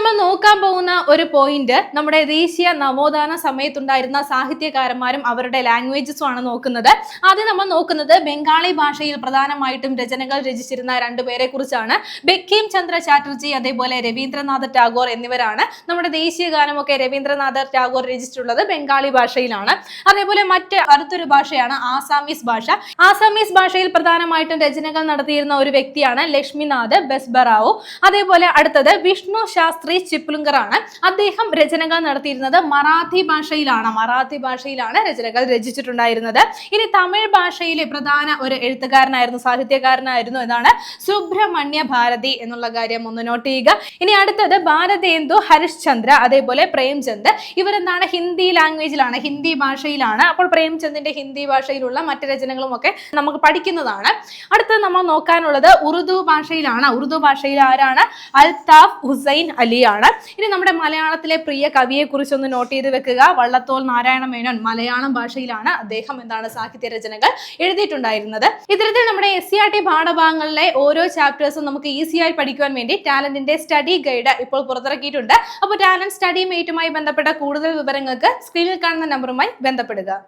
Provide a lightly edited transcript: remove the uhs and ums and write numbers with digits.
നമ്മൾ നോക്കാൻ പോകുന്ന ഒരു പോയിന്റ് നമ്മുടെ ദേശീയ നവോത്ഥാന സമയത്തുണ്ടായിരുന്ന സാഹിത്യകാരന്മാരും അവരുടെ ലാംഗ്വേജസും ആണ് നോക്കുന്നത്. ആദ്യം നമ്മൾ നോക്കുന്നത് ബംഗാളി ഭാഷയിൽ പ്രധാനമായിട്ടും രചനകൾ രചിച്ചിരുന്ന രണ്ടുപേരെ കുറിച്ചാണ്. ബങ്കിം ചന്ദ്ര ചാറ്റർജി അതേപോലെ രവീന്ദ്രനാഥ ടാഗോർ എന്നിവരാണ്. നമ്മുടെ ദേശീയ ഗാനമൊക്കെ രവീന്ദ്രനാഥ ടാഗോർ രചിച്ചിട്ടുള്ളത് ബംഗാളി ഭാഷയിലാണ്. അതേപോലെ അടുത്തൊരു ഭാഷയാണ് ആസാമീസ് ഭാഷ. ആസാമീസ് ഭാഷയിൽ പ്രധാനമായിട്ടും രചനകൾ നടത്തിയിരുന്ന ഒരു വ്യക്തിയാണ് ലക്ഷ്മിനാഥ് ബെസ്ബറാവു. അതേപോലെ അടുത്തത് വിഷ്ണു ശാസ്ത്രി ചിപ്ലുങ്കർ ആണ്. അദ്ദേഹം രചനകൾ നടത്തിയിരുന്നത് മറാഠി ഭാഷയിലാണ് രചനകൾ രചിച്ചിട്ടുണ്ടായിരുന്നത്. ഇനി തമിഴ് ഭാഷയിലെ പ്രധാന ഒരു എഴുത്തുകാരനായിരുന്നു, സാഹിത്യകാരനായിരുന്നു എന്നാണ് സുബ്രഹ്മണ്യ ഭാരതി എന്നുള്ള കാര്യം ഒന്ന് നോട്ട് ചെയ്യുക. ഇനി അടുത്തത് ഭാരതേന്ദു ഹരിശ്ചന്ദ്ര അതേപോലെ പ്രേംചന്ദ്. ഇവരെന്താണ് ഹിന്ദി ലാംഗ്വേജിലാണ്, ഹിന്ദി ഭാഷയിലാണ്. അപ്പോൾ പ്രേംചന്ദിന്റെ ഹിന്ദി ഭാഷയിലുള്ള മറ്റ് രചനകളും ഒക്കെ നമുക്ക് പഠിക്കുന്നതാണ്. അടുത്തത് നമ്മൾ നോക്കാനുള്ളത് ഉറുദു ഭാഷയിലാണ്. ഉറുദു ഭാഷയിൽ ആരാണ്? അൽതാഫ് ഹുസൈൻ അലിയാണ്. ഇനി നമ്മുടെ മലയാളത്തിലെ പ്രിയ കവിയെ കുറിച്ച് ഒന്ന് നോട്ട് ചെയ്ത് വെക്കുക. വള്ളത്തോൾ നാരായണ മേനോൻ. മലയാളം ഭാഷയിലാണ് അദ്ദേഹം സാഹിത്യ രചനകൾ എഴുതിയിട്ടുണ്ടായിരുന്നത്. ഇത്തരത്തിൽ നമ്മുടെ SCERT പാഠഭാഗങ്ങളിലെ ഓരോ ചാപ്റ്റേഴ്സും നമുക്ക് ഈസിയായി പഠിക്കുവാൻ വേണ്ടി ടാലന്റിന്റെ സ്റ്റഡി ഗൈഡ് ഇപ്പോൾ പുറത്തിറക്കിയിട്ടുണ്ട്. അപ്പോൾ ടാലന്റ് സ്റ്റഡി മേറ്റുമായി ബന്ധപ്പെട്ട കൂടുതൽ വിവരങ്ങൾക്ക് സ്ക്രീനിൽ കാണുന്ന നമ്പറുമായി ബന്ധപ്പെടുക.